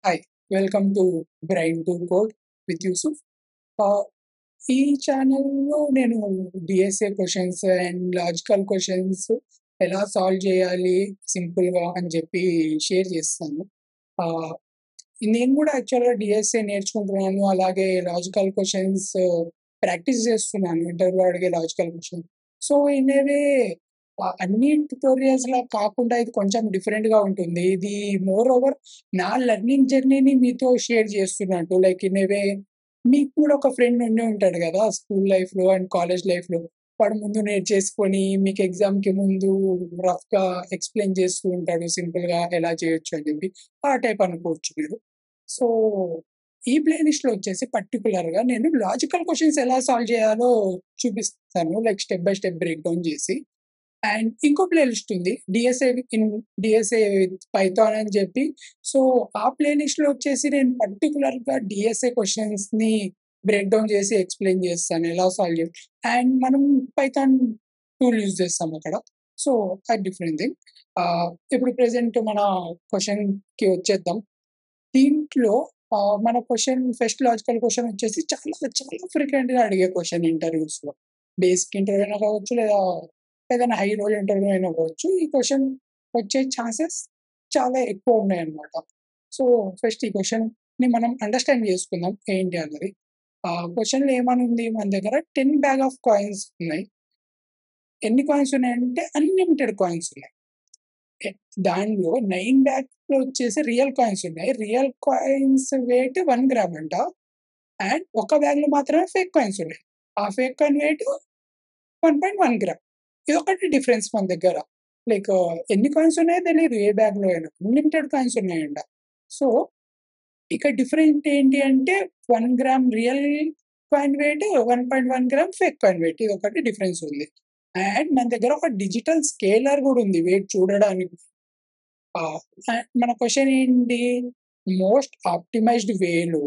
Hi, welcome to Brain to Code with Yusuf. Uh, ఈ ఛానల్‌లో నేను DSA questions and logical questions ఎలా solve చేయాలి సింపుల్‌గా అని చెప్పి షేర్ చేస్తాను. ఆహ్, నేను కూడా యాక్చువల్‌గా డీఎస్ఏ నేర్చుకుంటున్నాను. అలాగే లాజికల్ క్వెషన్స్ ప్రాక్టీస్ చేస్తున్నాను. ఇంటర్వ్యూలో అడిగే logical question. So, in a way అన్ని ట్యుటోరియల్స్‌లా కాకుండా ఇది కొంచెం డిఫరెంట్‌గా ఉంటుంది. ఇది మోర్ ఓవర్ నా లెర్నింగ్ జర్నీని మీతో షేర్ చేస్తున్నట్టు. లైక్ ఇన్ ఎ వే మీకు కూడా ఒక ఫ్రెండ్ ఉండే ఉంటాడు గదా! స్కూల్ లైఫ్‌లో అండ్ కాలేజ్ లైఫ్‌లో. వాడు ముందు నేర్చేసుకొని మీకు ఎగ్జామ్‌కి ముందు రఫ్‌గా ఎక్స్‌ప్లెయిన్ చేస్తూ ఉంటాడు సింపుల్‌గా ఎలా చేయొచ్చు అని చెప్పి. ఆ టైప్ అనుకోవచ్చు మీరు. సో, ఈ ప్లే లిస్ట్‌లో వచ్చేసి పర్టిక్యులర్‌గా నేను లాజికల్ క్వెషన్స్ ఎలా సాల్వ్ చేయాలో చూపిస్తాను. Like step by step break down చేసి. అండ్ ఇంకో ప్లే లిస్ట్ ఉంది. డీఎస్ఏ విత్ పైథాన్ అని చెప్పి. సో, ఆ ప్లే లిస్ట్‌లో వచ్చేసి నేను పర్టిక్యులర్‌గా డీఎస్ఏ క్వెషన్స్‌ని బ్రేక్ డౌన్ చేసి ఎక్స్‌ప్లెయిన్ చేస్తాను. ఎలా సాల్వ్ చేయాలి. అండ్ మనం పైథాన్ టూల్ యూజ్ చేస్తాం అక్కడ. సో, అది డిఫరెంట్ థింగ్. ఇప్పుడు ప్రెజెంట్ మన క్వెషన్‌కి వచ్చేద్దాం. దీంట్లో మన ఫస్ట్ లాజికల్ క్వెషన్ వచ్చేసి చాలా చాలా ఫ్రీక్వెంట్‌గా అడిగే క్వెషన్ ఇంటర్వ్యూస్‌లో. బేసిక్ ఇంటర్వ్యూ అయినా కావచ్చు, లేదా ఏదైనా హై రోల్ ఇంటర్వ్యూ అయినా కావచ్చు. ఈ క్వెషన్ వచ్చే ఛాన్సెస్ చాలా ఎక్కువున్నాయన్నమాట. సో, ఫస్ట్ ఈ క్వెషన్‌ని మనం అండర్‌స్టాండ్ చేసుకుందాం ఏంటి అన్నది. క్వెషన్‌లో ఏమనుంది మన దగ్గర 10 బ్యాగ్ ఆఫ్ కాయిన్స్ ఉన్నాయి. ఎన్ని కాయిన్స్ ఉన్నాయంటే అన్‌లిమిటెడ్ కాయిన్స్ ఉన్నాయి. ఎ దానిలో 9 బ్యాగ్స్‌లో వచ్చేసి రియల్ కాయిన్స్ ఉన్నాయి. రియల్ కాయిన్స్ వెయిట్ 1 గ్రామ్ అంట. అండ్ ఒక బ్యాగ్‌లో మాత్రమే ఫేక్ కాయిన్స్ ఉన్నాయి. ఆ ఫేక్ కాయిన్ వెయిట్ 1.1 గ్రామ్. ఇదొకటి డిఫరెన్స్ మన దగ్గర. లైక్ ఎన్ని కాయిన్స్ ఉన్నాయో తెలీదు ఏ బ్యాగ్‌లో అయినా. అన్‌లిమిటెడ్ కాయిన్స్ ఉన్నాయంట. సో, ఇక్కడ డిఫరెంట్ ఏంటి అంటే 1 gram real coin weight, 1.1 gram fake coin weight. ఇదొకటి డిఫరెన్స్ ఉంది. అండ్ మన దగ్గర ఒక డిజిటల్ స్కేలర్ గూడా ఉంది వెయిట్ చూడడానికి. ఆ! మన క్వెషన్ ఏంటి? మోస్ట్ ఆప్టిమైజ్డ్ వేలో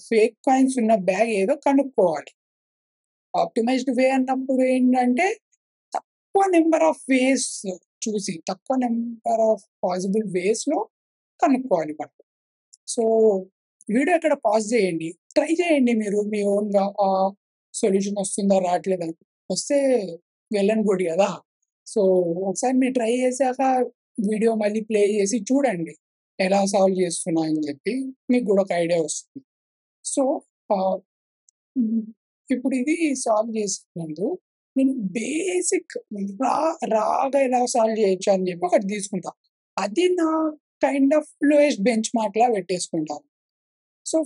ఫేక్ కాయిన్స్ ఉన్న బ్యాగ్ ఏదో కనుక్కోవాలి. ఆప్టిమైజ్డ్ వే అన్నప్పుడు ఏంటంటే, తక్కువ నంబర్ ఆఫ్ వేస్ చూసి, తక్కువ నంబర్ ఆఫ్ పాసిబుల్ వేస్‌లో కనుక్కోవాలి మనం. సో, వీడియో ఇక్కడ పాజ్ చేయండి. ట్రై చేయండి మీరు మీ ఓన్‌గా సొల్యూషన్ వస్తుందా? రావట్లేదా? వస్తే వెల్ అండ్ గుడ్ గదా! సో, ఒకసారి మీరు ట్రై చేసాక వీడియో మళ్ళీ ప్లే చేసి చూడండి. ఎలా సాల్వ్ చేస్తున్నా అని చెప్పి మీకు గూడా ఒక ఐడియా వస్తుంది. సో, ఆహ్, హ్మ్. ఇప్పుడు ఇది సాల్వ్ చేసే ముందు నేను బేసిక్ రా రాగా ఎలా సాల్వ్ చేయొచ్చు అని చెప్పి ఒకటి తీసుకుంటా. అది నా కైండ్ ఆఫ్ లోయెస్ట్ బెంచ్ మార్క్‌లా పెట్టేసుకుంటాను. సో,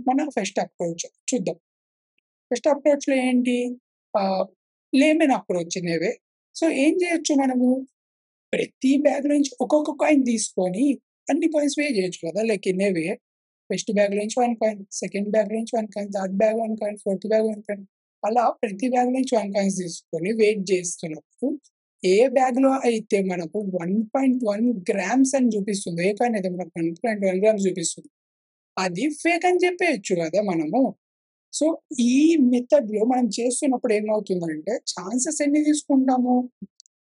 మన ఫస్ట్ అప్రోచ్ చూద్దాం. ఫస్ట్ అప్రోచ్‌లో ఏంటి? Ah, layman approach in a way. So, ఏం చేయొచ్చు మనము? ప్రతి బ్యాగ్ నుంచి ఒక్కొక్క కాయిన్ తీసుకొని అన్ని కాయిన్స్ పే చేయొచ్చు కదా! Like in a way first bag నుంచి 1 కాయిన్, సెకండ్ బ్యాగ్ నుంచి 1 coin, third bag 1 coin, fourth bag 1 coin. అలా ప్రతి బ్యాగ్ నుంచి 1 కాయిన్స్ తీసుకొని వెయిట్ చేస్తున్నప్పుడు ఏ బ్యాగ్‌లో అయితే మనకు 1.1 గ్రామ్స్ అని చూపిస్తుందో, ఏ కాయిన్ అయితే మనకు 1.1 గ్రామ్స్ చూపిస్తుందో అది ఫేక్ అని చెప్పేయొచ్చు కదా మనము. సో, ఈ మెథడ్‌లో మనం చేస్తున్నప్పుడు ఏమవుతుందంటే ఛాన్సెస్ ఎన్ని తీసుకుంటాము?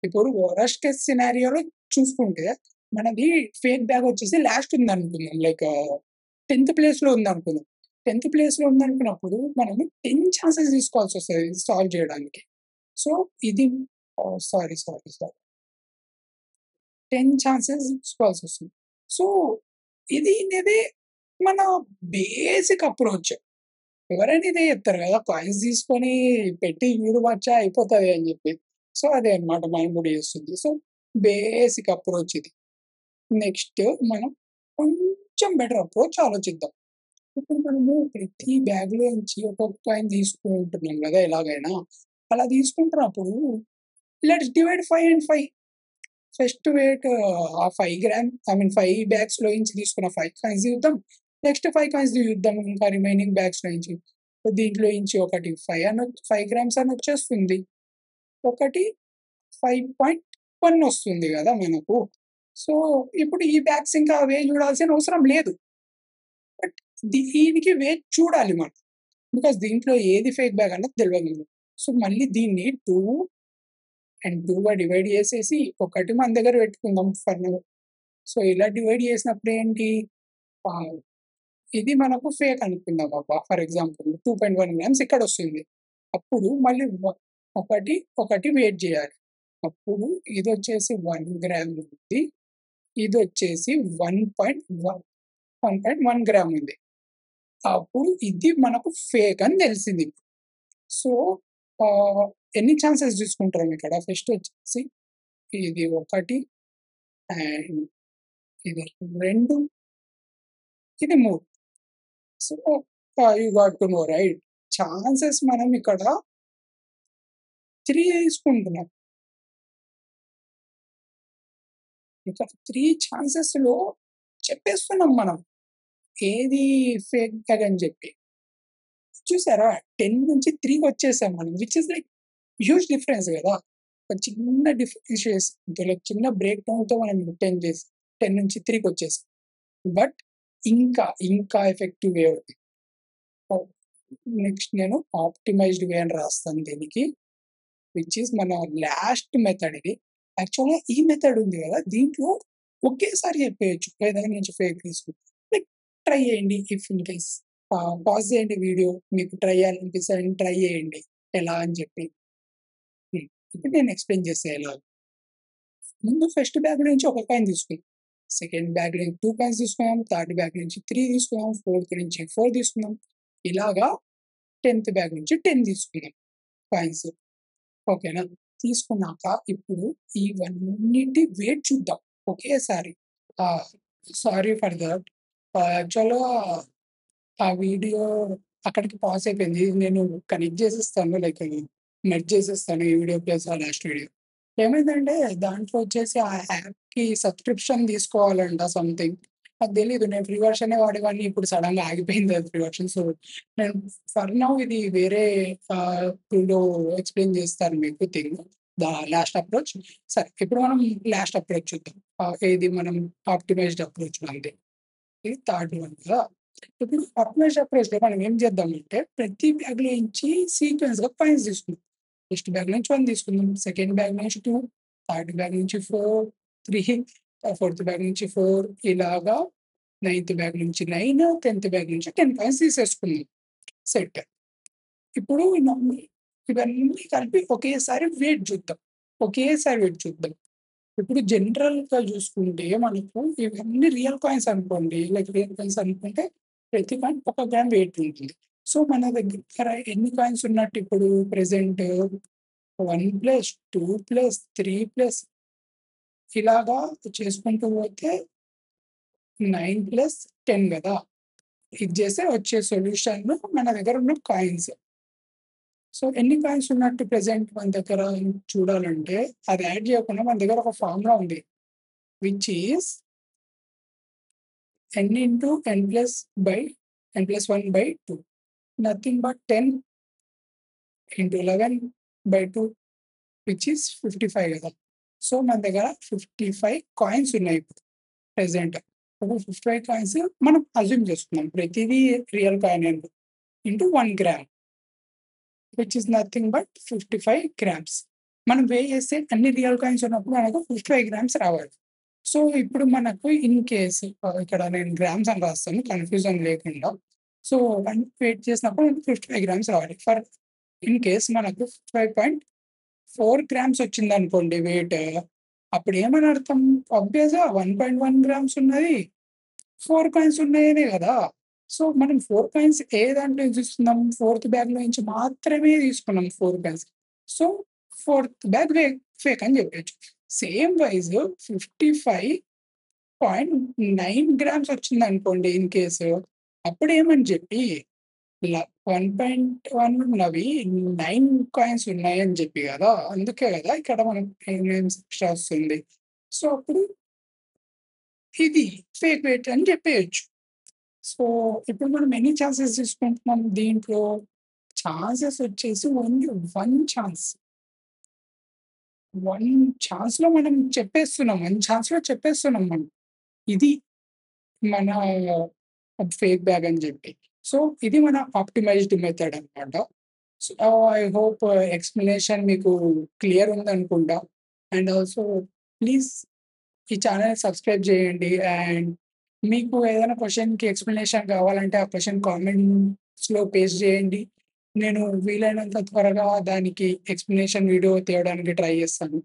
ఇప్పుడు వరస్ట్ కేస్ సినారియోలో చూసుకుంటే, మనది ఫేక్ బ్యాగ్ వచ్చేసి లాస్ట్ ఉందనుకుందాం. లైక్ 10థ్ ప్లేస్‌లో ఉందనుకుందాం. 10థ్ ప్లేస్‌లో ఉందనుకున్నప్పుడు మనము 10 ఛాన్సెస్ తీసుకోవాల్సొస్తది సాల్వ్ చేయడానికి. సో, ఇది సారీ. 10 ఛాన్సెస్ తీసుకోవాల్సొస్తుంది. సో, ఇది అనేది మన బేసిక్ అప్రోచ్. ఎవరైనా ఇదే చెప్తారు కదా! కాయిన్స్ తీసుకొని పెట్టి చూడవచ్చా అయిపోతది అని చెప్పి. సో, అదే అన్నమాట మనం కూడా చేస్తుంది. సో, బేసిక్ అప్రోచ్ ఇది. నెక్స్ట్ మనం కొంచెం బెటర్ అప్రోచ్ ఆలోచిద్దాం. ఇప్పుడు మనము ప్రతి బ్యాగ్‌లో నుంచి ఒక్కొక్క కాయిన్ తీసుకుంటున్నాం గదా! ఎలాగైనా. అలా తీసుకుంటున్నప్పుడు let's divide 5 and 5. First weight ఆ 5 గ్రామ్ ఐ మీన్ 5 బ్యాగ్స్‌లో నుంచి తీసుకున్న 5 కాయిన్స్ తీద్దాం. నెక్స్ట్ 5 కాయిన్స్ తీద్దాం ఇంకా రిమైనింగ్ బ్యాగ్స్‌లో నుంచి. దీంట్లో నుంచి ఒకటి 5 గ్రామ్స్ అని వచ్చేస్తుంది. ఒకటి 5.1 వస్తుంది గదా! మనకు. సో, ఇప్పుడు ఈ బ్యాగ్స్ ఇంకా వెయిట్ చూడాల్సిన అవసరం లేదు. బట్ దీనికి వెయిట్ చూడాలి మనం. బికాజ్ దీంట్లో ఏది ఫేక్ బ్యాగ్ అన్నది తెలవదు మనకు. సో, మళ్ళీ దీన్ని 2 అండ్ 2గా డివైడ్ చేసేసి ఒకటి మన దగ్గర పెట్టుకుందాం ఫర్ నౌ. సో, ఇలా డివైడ్ చేసినప్పుడు ఏంటి ఇది మనకు ఫేక్ అనుకుందాం అబ్బా! ఫర్ ఎగ్జాంపుల్ 2.1 గ్రామ్స్ ఇక్కడొస్తుంది. అప్పుడు మళ్ళీ ఒకటి, ఒకటి వెయిట్ జేయాలి. అప్పుడు ఇదొచ్చేసి 1 గ్రామ్ ఉంది. ఇదొచ్చేసి 1.1 గ్రామ్ ఉంది. అప్పుడు ఇది మనకు ఫేక్ అని తెలిసింది. సో, ఎన్ని ఛాన్సెస్ తీసుకుంటాం ఇక్కడ? ఫస్ట్ వచ్చేసి ఇది 1 అండ్ ఇది 2, ఇది 3. So, you got to know right? Chances మనం ఇక్కడ 3 తీసుకుంటున్నాం. ఇక్కడ 3 ఛాన్సెస్‌లో చెప్పేస్తున్నాం మనం. ఏది ఫేక్ బ్యాగ్ అని జెప్పి. చూసారా? 10 నుంచి 3కి వచ్చేసాం మనం. Which is like huge difference గదా! ఒక చిన్న డిఫరెన్షియేషన్ లైక్ చిన్న బ్రేక్ డౌన్‌తో మనం 10 నుంచి 3కి వచ్చేసాం. బట్ ఇంకా ఎఫెక్టివ్ వే ఉంది. నెక్స్ట్ నేను ఆప్టిమైజ్డ్ వే అని రాస్తాను దీనికి. విచ్ ఈస్ మన లాస్ట్ మెథడ్ ఇది. యాక్చువల్‌గా ఈ మెథడ్ ఉంది గదా! దీంట్లో ఒకేసారి చెప్పేయొచ్చు. ఏదైనా నుంచి ఫేక్ తీసుకొని. లైక్ ట్రై చేయండి ఇఫ్ ఇన్ కేస్ పాజ్ చేయండి వీడియో. మీకు ట్రై చేయాలనిపిస్తే ట్రై చేయండి. ఎలా అని చెప్పి. ఇప్పుడు నేను ఎక్స్‌ప్లెయిన్ చేస్తా ఎలాగో. ముందు ఫస్ట్ బ్యాగ్ నుంచి ఒక కాయిన్ తీసుకున్నాం. సెకండ్ బ్యాగ్ నుంచి 2 కాయిన్స్ తీసుకున్నాం. థర్డ్ బ్యాగ్ నుంచి 3 తీసుకున్నాం. ఫోర్త్ నుంచి 4 తీసుకున్నాం. ఇలాగా 10థ్ బ్యాగ్ నుంచి 10 తీసుకున్నాం కాయిన్స్. ఓకేనా? తీసుకున్నాక ఇప్పుడు ఇవన్నిటి వెయిట్ చూద్దాం ఒకేసారి. Sorry for that. యాక్చువల్‌గా ఆ వీడియో అక్కడికి పాజ్ అయిపోయింది. నేను కనెక్ట్ చేసేస్తాను. లైక్ మెర్జ్ చేసేస్తాను ఈ వీడియో ప్లస్ ఆ లాస్ట్ వీడియో. ఏమైందంటే దాంట్లో వచ్చేసి ఆ యాప్‌కి సబ్స్క్రిప్షన్ తీసుకోవాలంట సంథింగ్. నాకు తెలీదు. నేను ఫ్రీ వెర్షనే వాడేవాడిని. ఇప్పుడు సడెన్‌గా ఆగిపోయింది అది ఫ్రీ వెర్షన్. సో, నేను ఫర్ నౌ ఇది వేరే టూల్‌లో ఎక్స్‌ప్లెయిన్ చేస్తాను మీకు థింగ్. The last approach. సరే ఇప్పుడు మనం లాస్ట్ అప్రోచ్ చూద్దాం. ఏది మనం ఆప్టిమైజ్డ్ అప్రోచ్ మనది. ఇది థర్డ్ వన్ కదా! ఇప్పుడు ఆప్టిమైజ్డ్ అప్రోచ్‌లో మనం ఏం చేద్దామంటే ప్రతి బ్యాగ్‌లో నుంచి సీక్వెన్స్‌గా కాయిన్స్ తీసుకుందాం. ఫస్ట్ బ్యాగ్ నుంచి 1 తీసుకుందాం. సెకండ్ బ్యాగ్ నుంచి 2, థర్డ్ బ్యాగ్ నుంచి 4, 3, ఫోర్త్ బ్యాగ్ నుంచి 4 ఇలాగా నైన్త్ బ్యాగ్ నుంచి 9, 10థ్ బ్యాగ్ నుంచి 10 కాయిన్స్ తీసేసుకుందాం. సెట్. ఇప్పుడు ఇవన్నీ కలిపి ఒకేసారి వెయిట్ చూద్దాం. ఇప్పుడు జనరల్‌గా చూసుకుంటే మనకు ఇవన్నీ రియల్ కాయిన్స్ అనుకోండి. లైక్ రియల్ కాయిన్స్ అనుకుంటే ప్రతి కాయిన్ ఒక గ్రామ్ వెయిట్ ఉంటుంది. సో, మన దగ్గర ఎన్ని కాయిన్స్ ఉన్నట్టు ఇప్పుడు ప్రెజెంట్ 1 ప్లస్, 2 ప్లస్, 3 ప్లస్ ఇలాగా చేసుకుంటూ పోతే 9 ప్లస్ 10 గదా! ఇది చేస్తే వచ్చే సొల్యూషన్ మన దగ్గర ఉన్న కాయిన్స్. సో, ఎన్ని కాయిన్స్ ఉన్నట్టు ప్రెజెంట్ మన దగ్గర చూడాలంటే అది యాడ్ చేయకుండా మన దగ్గర ఒక ఫార్ములా ఉంది. Which is n into n+1/2. Nothing but 10 into 11/2 which is 55 కదా! సో, మన దగ్గర 55 కాయిన్స్ ఉన్నాయి ఇప్పుడు ప్రెజెంట్. ఒక 55 కాయిన్స్ మనం అస్యూమ్ చేసుకుందాం. ప్రతిదీ real coin into 1 gram which is nothing but 55 grams. మనం వే చేస్తే అన్ని రియల్ కాయిన్స్ ఉన్నప్పుడు మనకు 55 గ్రామ్స్ రావాలి. సో, ఇప్పుడు మనకు ఇన్ కేస్ ఇక్కడ నేను గ్రామ్స్ అని రాస్తాను కన్‌ఫ్యూజన్ లేకుండా. సో, 1 వెయిట్ చేసినప్పుడు 55 గ్రామ్స్ రావాలి. ఫర్ ఇన్ కేస్ మనకు 5.4 గ్రామ్స్ వచ్చిందనుకోండి వెయిట్. అప్పుడు ఏమని అర్థం? ఆబ్వియస్‌గా 1.1 గ్రామ్స్ ఉన్నది. 4 కాయిన్స్ ఉన్నాయనే గదా! సో, మనం 4 కాయిన్స్ ఏ దాంట్లో నుంచి తీసుకున్నాం? ఫోర్త్ బ్యాగ్‌లో నుంచి మాత్రమే తీసుకున్నాం 4 coins. So, fourth bag fake అని చెప్పొచ్చు. సేమ్ వైస్ 55.9 గ్రామ్స్ వచ్చిందనుకోండి ఇన్ కేసు. అప్పుడేమని చెప్పి 1.1 ఉన్నవి 9 కాయిన్స్ ఉన్నాయని చెప్పి గదా! అందుకే గదా! ఇక్కడ మనకు 10 గ్రామ్స్ ఎక్స్‌ట్రా వస్తుంది. సో, అప్పుడు ఇది ఫేక్ వెయిట్ అని చెప్పేయొచ్చు. సో, ఇప్పుడు మనం ఎన్ని ఛాన్సెస్ తీసుకుంటున్నాం దీంట్లో? ఛాన్సెస్ వచ్చేసి ఓన్లీ 1 ఛాన్స్. 1 ఛాన్స్‌లో మనం చెప్పేస్తున్నాం. 1 ఛాన్స్‌లో చెప్పేస్తున్నాం మనం. ఇది మన ఫేక్ బ్యాగ్ అని జెప్పి. సో, ఇది మన ఆప్టిమైజ్డ్ మెథడ్ అన్నమాట. సో, ఐ హోప్ ఎక్స్‌ప్లనేషన్ మీకు క్లియర్ ఉందనుకుంటా. అండ్ ఆల్సో ప్లీజ్ ఈ ఛానెల్‌ని సబ్స్క్రైబ్ జేయండి. అండ్ మీకు ఏదైనా క్వెషన్‌కి ఎక్స్‌ప్లనేషన్ కావాలంటే, ఆ క్వెషన్ కామెంట్స్‌లో పేస్ట్ జేయండి. నేను వీలైనంత త్వరగా దానికి ఎక్స్‌ప్లనేషన్ వీడియో తీయడానికి ట్రై జేస్తాను.